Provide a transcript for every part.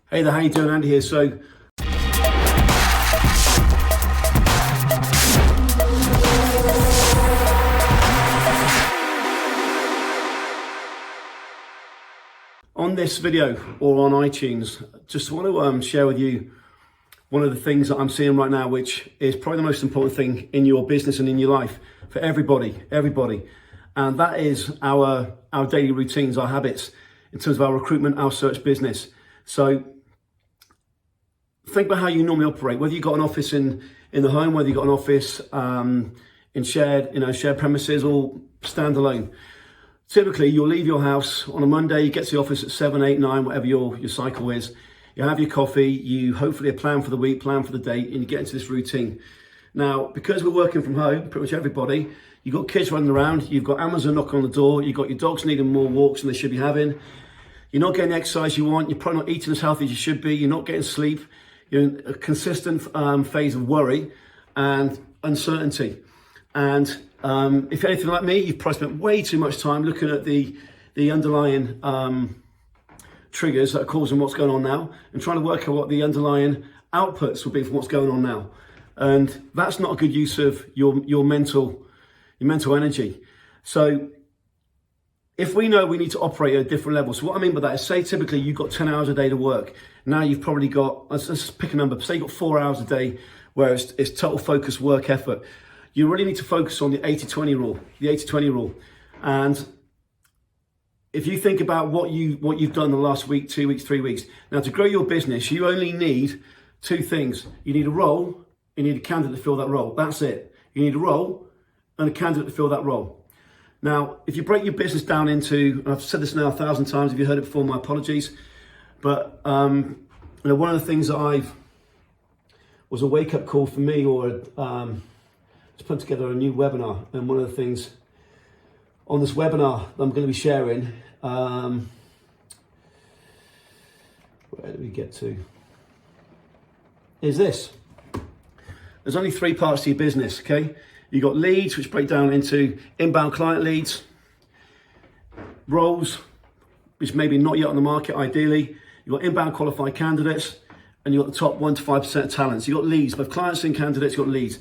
Hey there, how you doing? Andy here. So on this video or on iTunes, just want to share with you one of the things that I'm seeing right now, which is probably the most important thing in your business and in your life for everybody. And that is our daily routines, our habits in terms of our recruitment, our search business. So think about how you normally operate, whether you've got an office in the home, whether you've got an office in shared premises or standalone. Typically, you'll leave your house on a Monday, you get to the office at 7, 8, 9, whatever your cycle is. You have your coffee, you hopefully plan for the week, plan for the day, and you get into this routine. Now, because we're working from home, pretty much everybody, you've got kids running around, you've got Amazon knocking on the door, you've got your dogs needing more walks than they should be having. You're not getting the exercise you want, you're probably not eating as healthy as you should be, you're not getting sleep. You're in a consistent phase of worry and uncertainty. And if you're anything like me, you've probably spent way too much time looking at the underlying triggers that are causing what's going on now and trying to work out what the underlying outputs will be from what's going on now. And that's not a good use of your mental energy. So if we know we need to operate at a different level, so what I mean by that is, say typically you've got 10 hours a day to work. Now you've probably got, let's pick a number, say you've got 4 hours a day where it's total focus work effort. You really need to focus on the 80-20 rule. And if you think about what you've done the last week, 2 weeks, 3 weeks, now to grow your business, you only need two things. You need a role, you need a candidate to fill that role. That's it. You need a role and a candidate to fill that role. Now, if you break your business down into, and I've said this now 1,000 times, if you heard it before, my apologies, but one of the things that was a wake-up call for me, or just put together a new webinar, and one of the things on this webinar that I'm going to be sharing, where do we get to, is this. There's only 3 parts to your business, okay? You've got leads, which break down into inbound client leads, roles, which maybe not yet on the market ideally. You've got inbound qualified candidates, and you've got the top 1 to 5% of talents. You've got leads, both clients and candidates, you've got leads.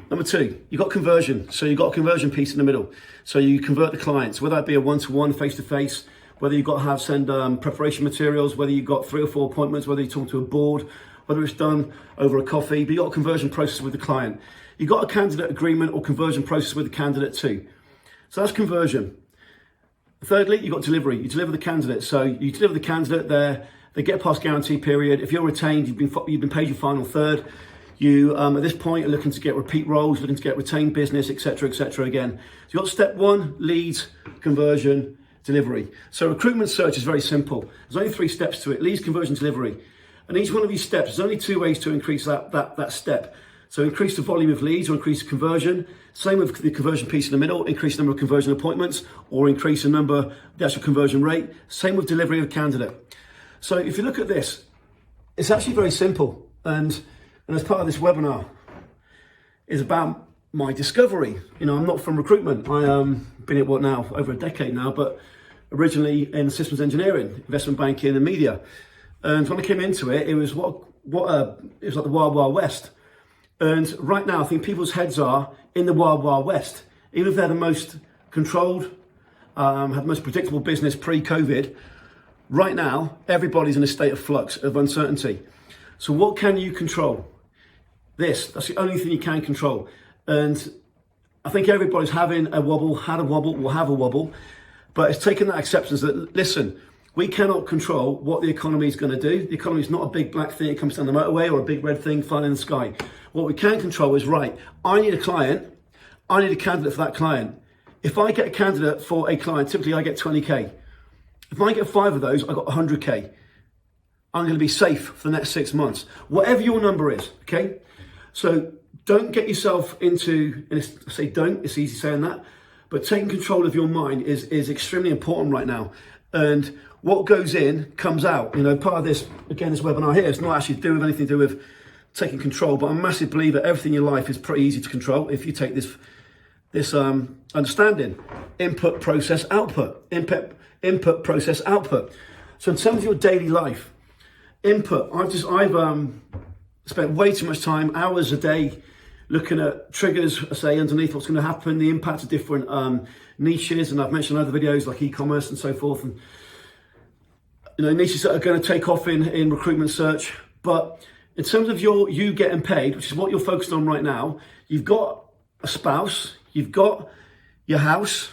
Number 2, you've got conversion. So you've got a conversion piece in the middle. So you convert the clients, whether that be a one-to-one, face-to-face, whether you've got to send preparation materials, whether you've got 3 or 4 appointments, whether you talk to a board, whether it's done over a coffee, but you've got a conversion process with the client. You've got a candidate agreement or conversion process with the candidate too. So that's conversion. Thirdly, you've got delivery. You deliver the candidate. So you deliver the candidate there, they get past guarantee period. If you're retained, you've been paid your final third. You, at this point, are looking to get repeat roles, looking to get retained business, etc., again. So you've got step 1, leads, conversion, delivery. So recruitment search is very simple. There's only 3 steps to it: leads, conversion, delivery. And each one of these steps, there's only 2 ways to increase that step. So increase the volume of leads or increase conversion. Same with the conversion piece in the middle, increase the number of conversion appointments or increase the actual conversion rate. Same with delivery of candidate. So if you look at this, it's actually very simple. And as part of this webinar is about my discovery. I'm not from recruitment. I been at over a decade now, but originally in systems engineering, investment banking and media. And when I came into it, it was it was like the wild, wild west. And right now, I think people's heads are in the wild, wild west. Even if they're the most controlled, have the most predictable business pre-COVID, right now, everybody's in a state of flux, of uncertainty. So what can you control? That's the only thing you can control. And I think everybody's having a wobble, had a wobble, will have a wobble, but it's taking that acceptance that, listen, we cannot control what the economy is going to do. The economy is not a big black thing that comes down the motorway or a big red thing flying in the sky. What we can control is, right, I need a client, I need a candidate for that client. If I get a candidate for a client, typically I get 20K. If I get 5 of those, I got 100K. I'm going to be safe for the next 6 months. Whatever your number is, okay? So don't get yourself into, and I say don't, it's easy saying that, but taking control of your mind is extremely important right now. And what goes in comes out. Part of this, again, this webinar here, it's not actually anything to do with taking control, but I'm a massive believer everything in your life is pretty easy to control if you take this understanding. Input, process, output. Input, process, output. So in terms of your daily life, input, I've spent way too much time, hours a day, looking at triggers, I say, underneath what's going to happen, the impact of different niches, and I've mentioned other videos like e-commerce and so forth, and niches that are going to take off in recruitment search. But in terms of you getting paid, which is what you're focused on right now, you've got a spouse, you've got your house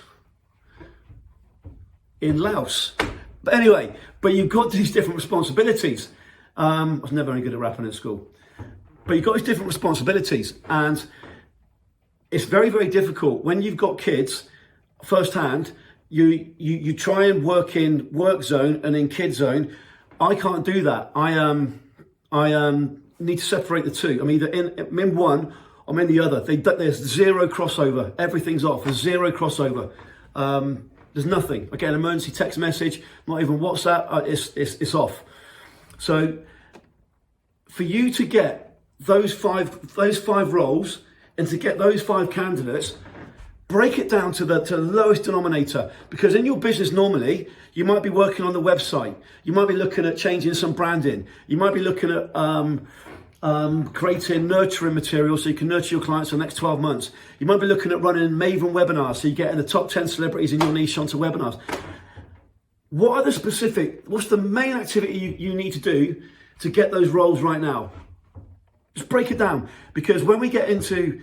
in Laos. But anyway, you've got these different responsibilities. I was never very good at rapping at school. But you've got these different responsibilities, and it's very, very difficult when you've got kids firsthand. You try and work in work zone and in kid zone. I can't do that. I need to separate the two. I'm either in one or I'm in the other. There's zero crossover. Everything's off. There's zero crossover. There's nothing. I get an emergency text message, not even WhatsApp. It's off. So for you to get those five roles and to get those 5 candidates, break it down to the lowest denominator, because in your business normally you might be working on the website, you might be looking at changing some branding, you might be looking at creating nurturing material so you can nurture your clients for the next 12 months. You might be looking at running Maven webinars so you're getting the top 10 celebrities in your niche onto webinars. What's the main activity you need to do to get those roles right now? Just break it down, because when we get into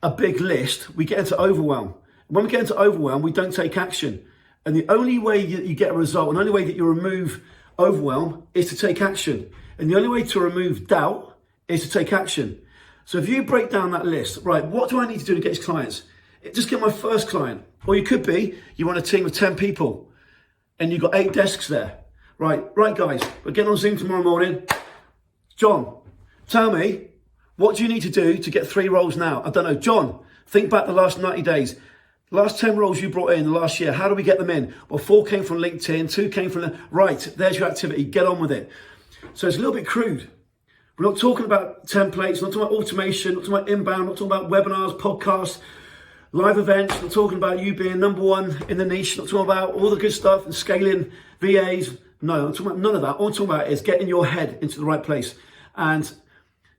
a big list, we get into overwhelm. When we get into overwhelm, we don't take action. And the only way you get a result, and the only way that you remove overwhelm is to take action. And the only way to remove doubt is to take action. So if you break down that list, right, what do I need to do to get these clients? Just get my first client. Or you could be, you want a team of 10 people and you've got 8 desks there. Right, guys, we're getting on Zoom tomorrow morning. John, tell me, what do you need to do to get 3 roles now? I don't know. John, think back the last 90 days. The last 10 roles you brought in the last year, how do we get them in? Well, 4 came from LinkedIn, 2 came from right, there's your activity, get on with it. So it's a little bit crude. We're not talking about templates, not talking about automation, not talking about inbound, not talking about webinars, podcasts, live events, not talking about you being number 1 in the niche, not talking about all the good stuff and scaling VAs. No, I'm talking about none of that. All I'm talking about is getting your head into the right place. And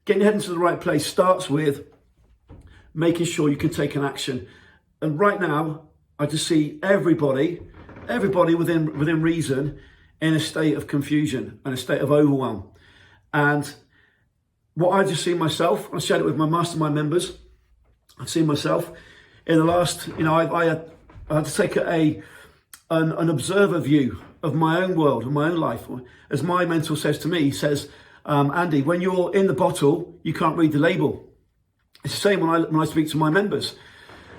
getting your head into the right place starts with making sure you can take an action. And right now, I just see everybody within reason in a state of confusion and a state of overwhelm. And what I've just seen myself, I shared it with my mastermind members, I've seen myself in the last, I had to take an observer view of my own world, of my own life. As my mentor says to me, he says, Andy, when you're in the bottle, you can't read the label. It's the same when I speak to my members.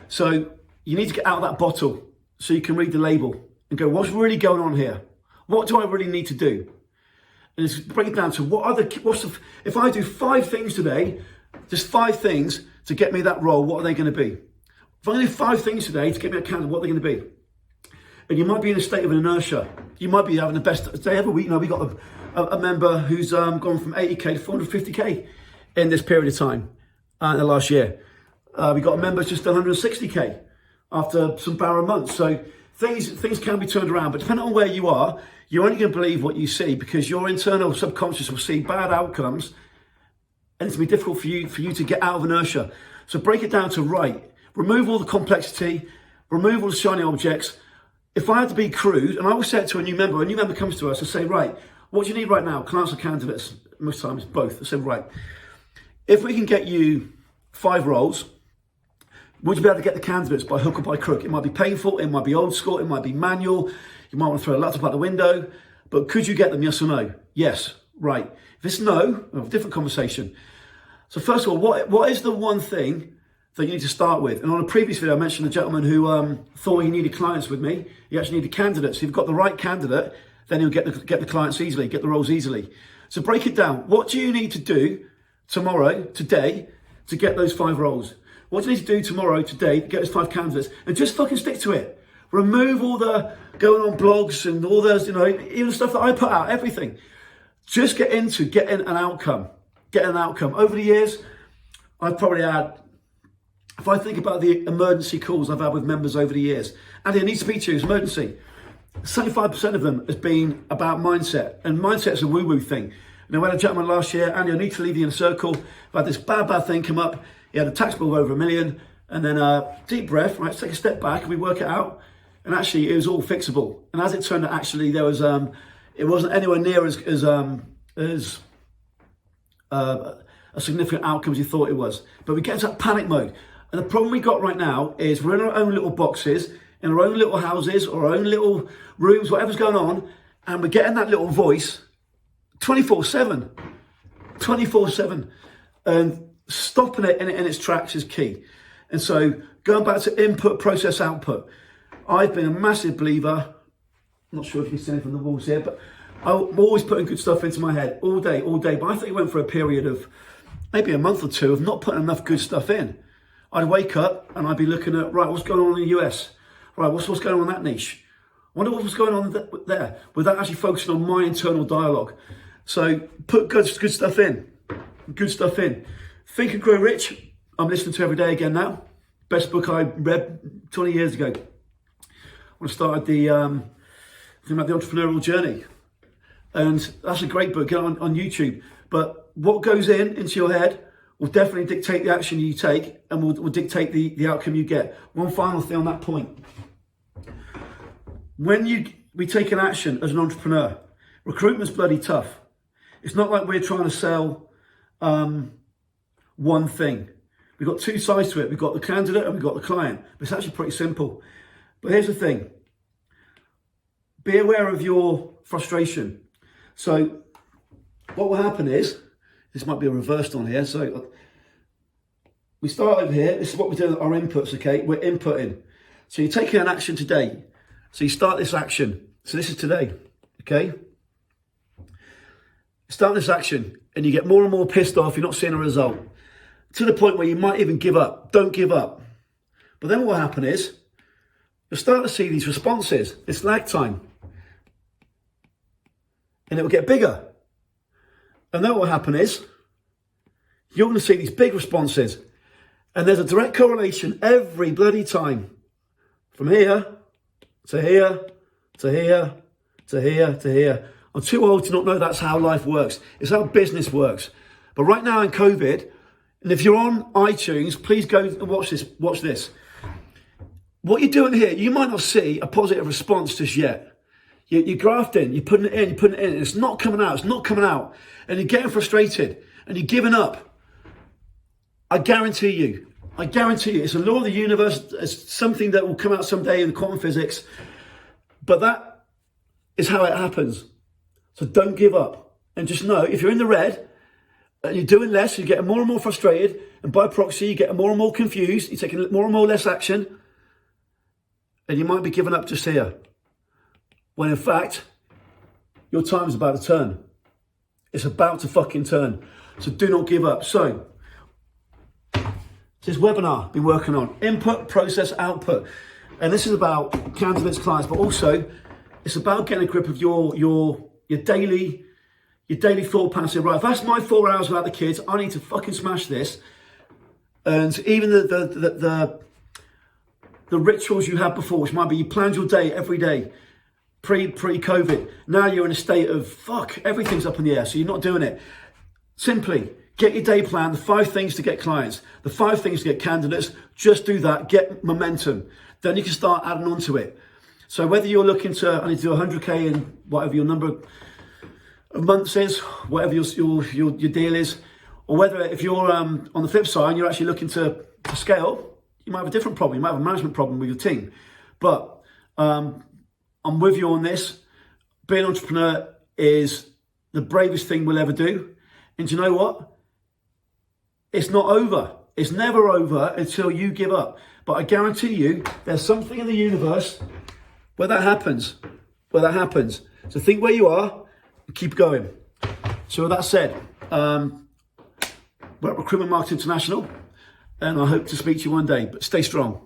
So you need to get out of that bottle so you can read the label and go, what's really going on here? What do I really need to do? And it's break it down to if I do 5 things today, just 5 things to get me that role, what are they going to be? If I do 5 things today to get me a candidate, what are they going to be? And you might be in a state of inertia. You might be having the best day ever. We got a member who's gone from 80k to 450k in this period of time the last year. We got a member just 160k after some barren months. So things can be turned around, but depending on where you are, you're only going to believe what you see, because your internal subconscious will see bad outcomes, and it's going to be difficult for you to get out of inertia. So break it down to remove all the complexity, remove all the shiny objects. If I had to be crude, and I always say it to a new member comes to us and say, right, what do you need right now? Clients or candidates? Most times both. I said, right, if we can get you 5 roles, would you be able to get the candidates by hook or by crook? It might be painful, it might be old school, it might be manual, you might want to throw a laptop out the window, but could you get them, yes or no? Yes, right. If it's no, we'll have a different conversation. So first of all, what is the one thing that you need to start with? And on a previous video, I mentioned a gentleman who thought he needed clients with me. He actually needed candidates. If you've got the right candidate, then he'll get the clients easily, get the roles easily. So break it down. What do you need to do today, to get those 5 roles? What do you need to do tomorrow, today, to get those 5 candidates? And just fucking stick to it. Remove all the going on blogs and all those, even stuff that I put out, everything. Just get into getting an outcome. Getting an outcome. Over the years, I've probably had, if I think about the emergency calls I've had with members over the years, Andy, I need to speak to you, it's emergency. 75% of them has been about mindset, and mindset's a woo-woo thing. Now, we had a gentleman last year, Andy, I need to leave the inner circle. I've had this bad thing come up. He had a tax bill of over $1 million, and then deep breath, right, let's take a step back, and we work it out, and actually it was all fixable. And as it turned out, actually there was, it wasn't anywhere near as a significant outcome as you thought it was. But we get into that panic mode. And the problem we got right now is we're in our own little boxes, in our own little houses, or our own little rooms, whatever's going on, and we're getting that little voice 24/7. 24/7. And stopping it in its tracks is key. And so going back to input, process, output. I've been a massive believer, I'm not sure if you can see anything from the walls here, but I'm always putting good stuff into my head all day. But I think it went for a period of maybe a month or two of not putting enough good stuff in. I'd wake up and I'd be looking at, right, what's going on in the US? Right, what's going on in that niche? I wonder what's going on there, without actually focusing on my internal dialogue. So put good stuff in. Good stuff in. Think and Grow Rich, I'm listening to every day again now. Best book I read 20 years ago when I started the thing about the entrepreneurial journey. And that's a great book, get on YouTube. But what goes into your head will definitely dictate the action you take, and will dictate the outcome you get. One final thing on that point. When we take an action as an entrepreneur, recruitment's bloody tough. It's not like we're trying to sell one thing. We've got two sides to it. We've got the candidate and we've got the client. But it's actually pretty simple. But here's the thing. Be aware of your frustration. So what will happen is, this might be a reversed on here. So we start over here. This is what we're doing, our inputs, okay? We're inputting. So you're taking an action today. So you start this action. So this is today, okay? Start this action and you get more and more pissed off. You're not seeing a result. To the point where you might even give up. Don't give up. But then what will happen is, you'll start to see these responses. It's lag time. And it will get bigger. And then what will happen is, you're going to see these big responses. And there's a direct correlation every bloody time. From here, to here, to here, to here, to here. I'm too old to not know that's how life works. It's how business works. But right now in COVID, and if you're on iTunes, please go and watch this. What you're doing here, you might not see a positive response just yet. You're grafting, you're putting it in, and it's not coming out, and you're getting frustrated, and you're giving up. I guarantee you, it's a law of the universe, it's something that will come out someday in quantum physics, but that is how it happens. So don't give up, and just know, if you're in the red, and you're doing less, you're getting more and more frustrated, and by proxy, you're getting more and more confused, you're taking more and more less action, and you might be giving up just here. When in fact, your time is about to turn. It's about to fucking turn. So do not give up. So, this webinar I've been working on, input, process, output. And this is about candidates, clients, but also it's about getting a grip of your daily thought pattern. Say, right, if that's my 4 hours without the kids, I need to fucking smash this. And even the rituals you had before, which might be you planned your day every day, pre-COVID. Now you're in a state of, fuck, everything's up in the air, so you're not doing it. Simply, get your day plan, the 5 things to get clients, the 5 things to get candidates, just do that, get momentum. Then you can start adding on to it. So whether you're looking to, I need to do 100K in whatever your number of months is, whatever your deal is, or whether if you're on the flip side, you're actually looking to scale, you might have a different problem. You might have a management problem with your team. But I'm with you on this. Being an entrepreneur is the bravest thing we'll ever do. And do you know what? It's not over. It's never over until you give up. But I guarantee you, there's something in the universe where that happens. So think where you are and keep going. So with that said, we're at Recruitment Marketing International, and I hope to speak to you one day. But stay strong.